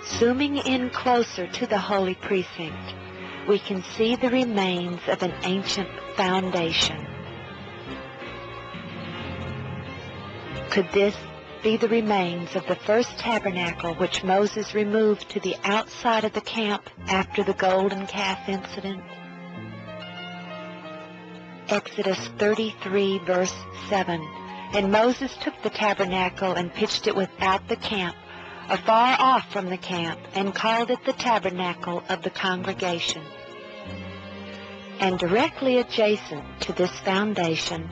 Zooming in closer to the holy precinct, we can see the remains of an ancient foundation. Could this be the remains of the first tabernacle which Moses removed to the outside of the camp after the golden calf incident? Exodus 33 verse 7. And Moses took the tabernacle and pitched it without the camp, afar off from the camp, and called it the tabernacle of the congregation. And directly adjacent to this foundation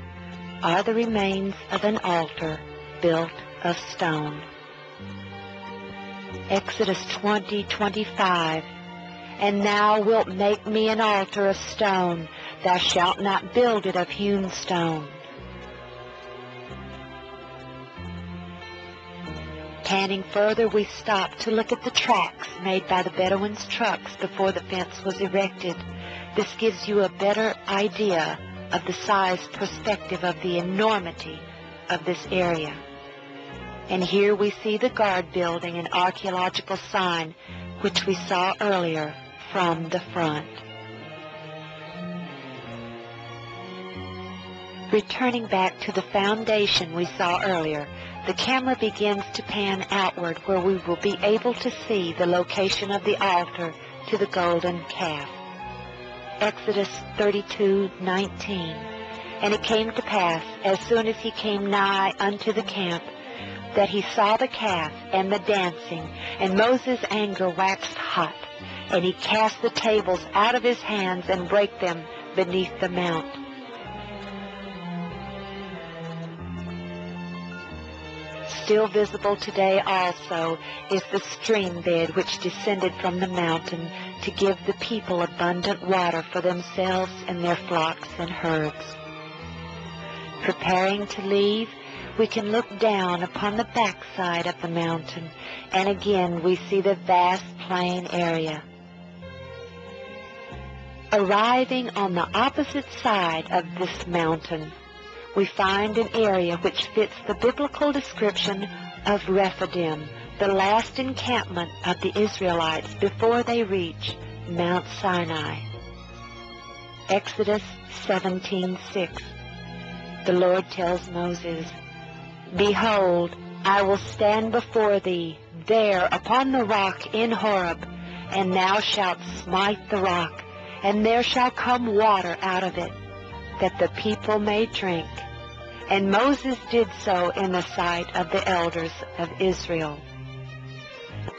are the remains of an altar built of stone. Exodus 20:25. And thou wilt make me an altar of stone. Thou shalt not build it of hewn stone. Panning further, we stop to look at the tracks made by the Bedouins' trucks before the fence was erected. This gives you a better idea of the size perspective of the enormity of this area. And here we see the guard building, an archaeological sign which we saw earlier from the front. Returning back to the foundation we saw earlier, the camera begins to pan outward where we will be able to see the location of the altar to the golden calf. Exodus 32:19. And it came to pass, as soon as he came nigh unto the camp, that he saw the calf and the dancing, and Moses' anger waxed hot, and he cast the tables out of his hands and brake them beneath the mount. Still visible today also is the stream bed which descended from the mountain to give the people abundant water for themselves and their flocks and herds. Preparing to leave, we can look down upon the backside of the mountain, and again we see the vast plain area. Arriving on the opposite side of this mountain, we find an area which fits the biblical description of Rephidim, the last encampment of the Israelites before they reach Mount Sinai. Exodus 17:6. The Lord tells Moses, Behold, I will stand before thee there upon the rock in Horeb, and thou shalt smite the rock, and there shall come water out of it, that the people may drink. And Moses did so in the sight of the elders of Israel.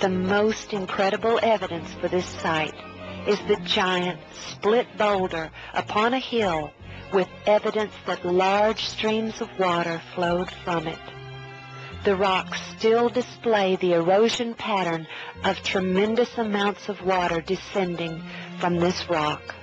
The most incredible evidence for this sight is the giant split boulder upon a hill with evidence that large streams of water flowed from it. The rocks still display the erosion pattern of tremendous amounts of water descending from this rock.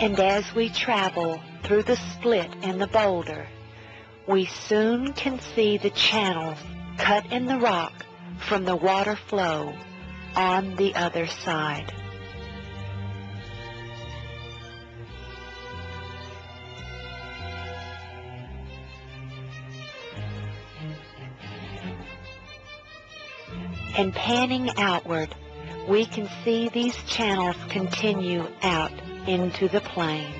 And as we travel through the split in the boulder, we soon can see the channels cut in the rock from the water flow on the other side. And panning outward, we can see these channels continue out into the plain.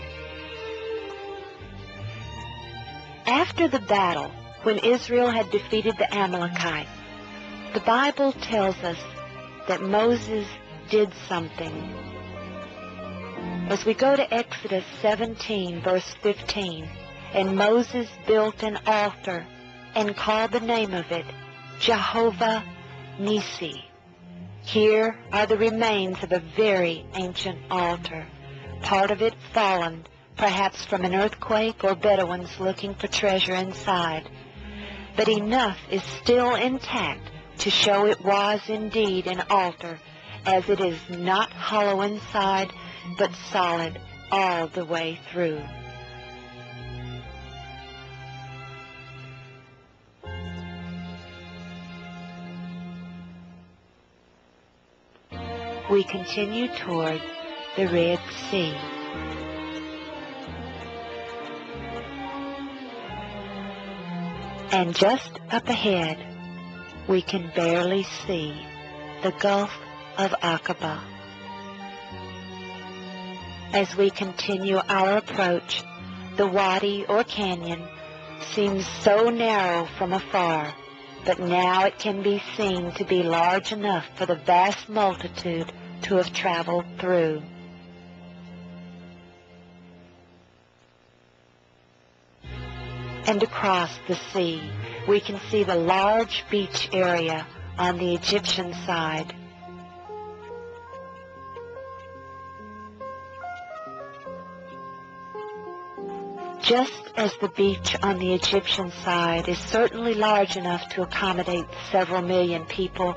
After the battle, when Israel had defeated the Amalekites, the Bible tells us that Moses did something. As we go to Exodus 17, verse 15, and Moses built an altar and called the name of it Jehovah Nissi. Here are the remains of a very ancient altar, part of it fallen, perhaps from an earthquake or Bedouins looking for treasure inside. But enough is still intact to show it was indeed an altar, as it is not hollow inside, but solid all the way through. we continue toward the Red Sea. And just up ahead, we can barely see the Gulf of Aqaba. As we continue our approach, the wadi or canyon seems so narrow from afar, but now it can be seen to be large enough for the vast multitude to have traveled through. And across the sea, we can see the large beach area on the Egyptian side. Just as the beach on the Egyptian side is certainly large enough to accommodate several million people,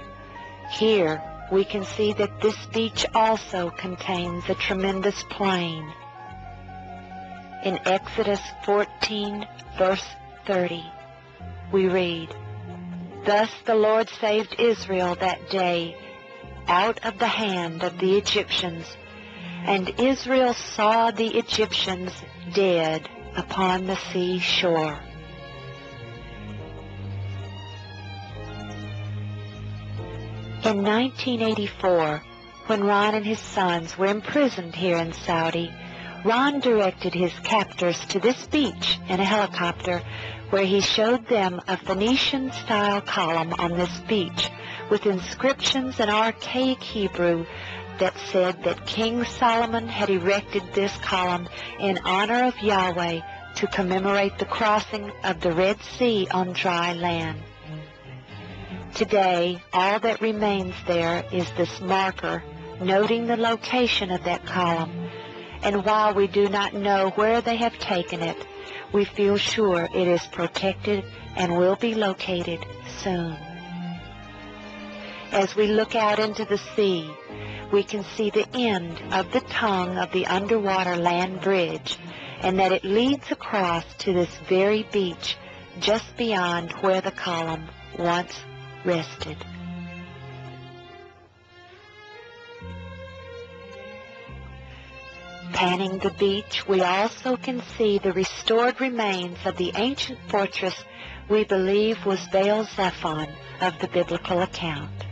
here we can see that this beach also contains a tremendous plain. In Exodus 14, verse 30, we read, "Thus the Lord saved Israel that day out of the hand of the Egyptians, and Israel saw the Egyptians dead upon the sea shore." In 1984, when Ron and his sons were imprisoned here in Saudi, Ron directed his captors to this beach in a helicopter where he showed them a Phoenician-style column on this beach with inscriptions in archaic Hebrew that said that King Solomon had erected this column in honor of Yahweh to commemorate the crossing of the Red Sea on dry land. Today, all that remains there is this marker noting the location of that column, and while we do not know where they have taken it, we feel sure it is protected and will be located soon. As we look out into the sea, we can see the end of the tongue of the underwater land bridge, and that it leads across to this very beach just beyond where the column once rested. Panning the beach, we also can see the restored remains of the ancient fortress we believe was Baal Zephon of the biblical account.